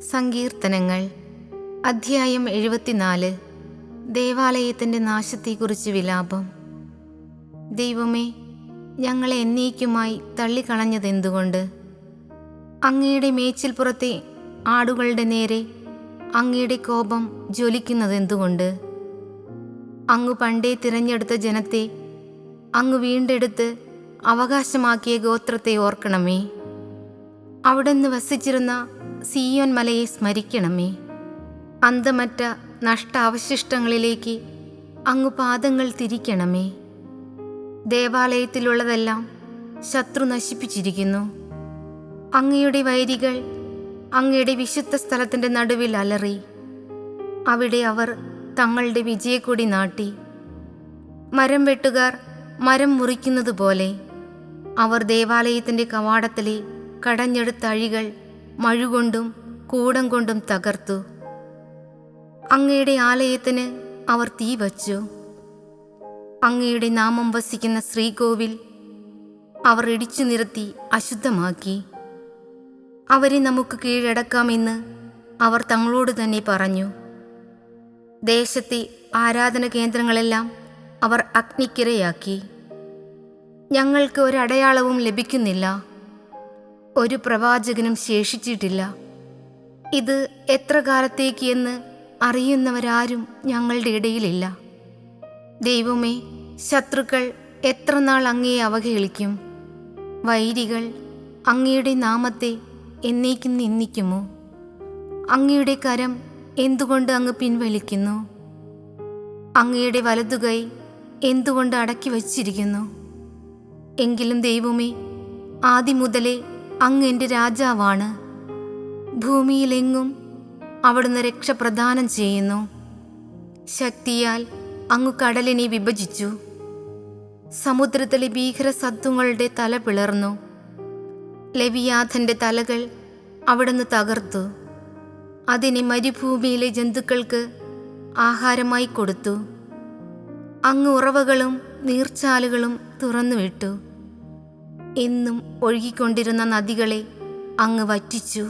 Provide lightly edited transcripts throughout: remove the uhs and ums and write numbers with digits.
സങ്കീർത്തനങ്ങൾ അധ്യായം 74. ദേവാലയത്തിൻ്റെ നാശത്തെക്കുറിച്ച് വിലാപം. ദൈവമേ, ഞങ്ങളെ എന്നേക്കുമായി തള്ളിക്കളഞ്ഞതെന്തുകൊണ്ട്? അങ്ങയുടെ മേച്ചിൽപ്പുറത്തെ ആടുകളുടെ നേരെ അങ്ങയുടെ കോപം ജ്വലിക്കുന്നതെന്തുകൊണ്ട്? അങ്ങ് പണ്ടേ തിരഞ്ഞെടുത്ത ജനത്തെ, അങ്ങ് വീണ്ടെടുത്ത് അവകാശമാക്കിയ ഗോത്രത്തെ ഓർക്കണമേ. അവിടുന്ന് വസിച്ചിരുന്ന സിയോൻ മലയെ സ്മരിക്കണമേ. അന്തമറ്റ നഷ്ടാവശിഷ്ടങ്ങളിലേക്ക് അങ്ങ് പാദങ്ങൾ തിരിക്കണമേ. ദേവാലയത്തിലുള്ളതെല്ലാം ശത്രു നശിപ്പിച്ചിരിക്കുന്നു. അങ്ങയുടെ വൈരികൾ അങ്ങയുടെ വിശുദ്ധ സ്ഥലത്തിൻ്റെ നടുവിൽ അലറി. അവിടെ അവർ തങ്ങളുടെ വിജയക്കൊടി നാട്ടി. മരം വെട്ടുകാർ മരം മുറിക്കുന്നത് പോലെ അവർ ദേവാലയത്തിൻ്റെ കവാടത്തിലെ കടഞ്ഞെടുത്ത അഴികൾ മഴുകൊണ്ടും കൂടം കൊണ്ടും തകർത്തു. അങ്ങയുടെ ആലയത്തിന് അവർ തീ വച്ചു. അങ്ങയുടെ നാമം വസിക്കുന്ന ശ്രീകോവിൽ അവർ ഇടിച്ചു നിരത്തി അശുദ്ധമാക്കി. അവരെ നമുക്ക് കീഴടക്കാമെന്ന് അവർ തങ്ങളോട് തന്നെ പറഞ്ഞു. ദേശത്തെ ആരാധന കേന്ദ്രങ്ങളെല്ലാം അവർ അഗ്നിക്കിരയാക്കി. ഞങ്ങൾക്ക് ഒരടയാളവും ലഭിക്കുന്നില്ല, ഒരു പ്രവാചകനും ശേഷിച്ചിട്ടില്ല. ഇത് എത്ര കാലത്തേക്ക് എന്ന് അറിയുന്നവരാരും ഞങ്ങളുടെ ഇടയിലില്ല. ദൈവമേ, ശത്രുക്കൾ എത്ര നാൾ അങ്ങയെ അവഹേളിക്കും? വൈരികൾ അങ്ങയുടെ നാമത്തെ എന്നേക്കും നിന്ദിക്കുമോ? അങ്ങയുടെ കരം എന്തുകൊണ്ട് അങ്ങ് പിൻവലിക്കുന്നു? അങ്ങയുടെ വലതുകൈ എന്തുകൊണ്ട് അടക്കി വച്ചിരിക്കുന്നു? എങ്കിലും ദൈവമേ, ആദ്യം മുതലേ അങ്ങ് എൻ്റെ രാജാവാണ്. ഭൂമിയിലെങ്ങും അവിടുന്ന് രക്ഷ പ്രദാനം ചെയ്യുന്നു. ശക്തിയാൽ അങ്ങ് കടലിനെ വിഭജിച്ചു. സമുദ്രത്തിലെ ഭീകരസത്വങ്ങളുടെ തല പിളർന്നു. ലെവിയാഥൻ്റെ തലകൾ അവിടുന്ന് തകർത്തു. അതിനെ മരുഭൂമിയിലെ ജന്തുക്കൾക്ക് ആഹാരമായി കൊടുത്തു. അങ്ങ് ഉറവകളും നീർച്ചാലുകളും തുറന്നുവിട്ടു. എന്നും ഒഴുകിക്കൊണ്ടിരുന്ന നദികളെ അങ്ങ് വറ്റിച്ചു.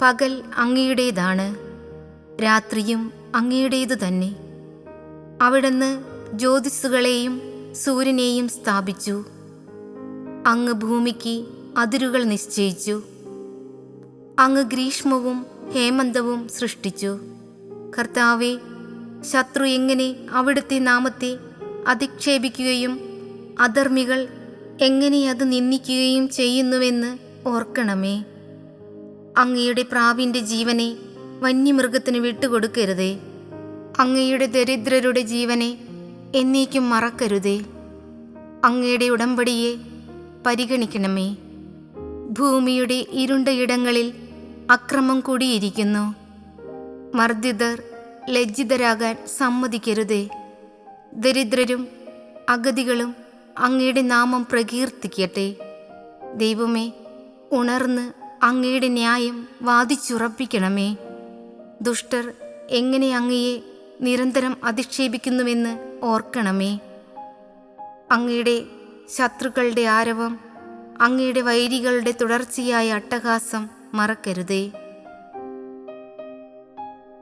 പകൽ അങ്ങയുടേതാണ്, രാത്രിയും അങ്ങയുടേതു തന്നെ. അവിടുന്ന് ജ്യോതിസ്സുകളെയും സൂര്യനെയും സ്ഥാപിച്ചു. അങ്ങ് ഭൂമിക്ക് അതിരുകൾ നിശ്ചയിച്ചു. അങ്ങ് ഗ്രീഷ്മവും ഹേമന്തവും സൃഷ്ടിച്ചു. കർത്താവേ, ശത്രു എങ്ങനെ അവിടുത്തെ നാമത്തെ അധിക്ഷേപിക്കുകയും അധർമ്മികൾ എങ്ങനെ അത് നിന്ദിക്കുകയും ചെയ്യുന്നുവെന്ന് ഓർക്കണമേ. അങ്ങയുടെ പ്രാവിൻ്റെ ജീവനെ വന്യമൃഗത്തിന് വിട്ടുകൊടുക്കരുതേ. അങ്ങയുടെ ദരിദ്രരുടെ ജീവനെ എന്നേക്കും മറക്കരുതേ. അങ്ങയുടെ ഉടമ്പടിയെ പരിഗണിക്കണമേ. ഭൂമിയുടെ ഇരുണ്ട ഇടങ്ങളിൽ അക്രമം കൂടിയിരിക്കുന്നു. മർദ്ദിതർ ലജ്ജിതരാകാൻ സമ്മതിക്കരുതേ. ദരിദ്രരും അഗതികളും അങ്ങയുടെ നാമം പ്രകീർത്തിക്കട്ടെ. ദൈവമേ, ഉണർന്ന് അങ്ങയുടെ ന്യായം വാദിച്ചുറപ്പിക്കണമേ. ദുഷ്ടർ എങ്ങനെ അങ്ങയെ നിരന്തരം അധിക്ഷേപിക്കുന്നുവെന്ന് ഓർക്കണമേ. അങ്ങയുടെ ശത്രുക്കളുടെ ആരവം, അങ്ങയുടെ വൈരികളുടെ തുടർച്ചയായ അട്ടഹാസം മറക്കരുതേ.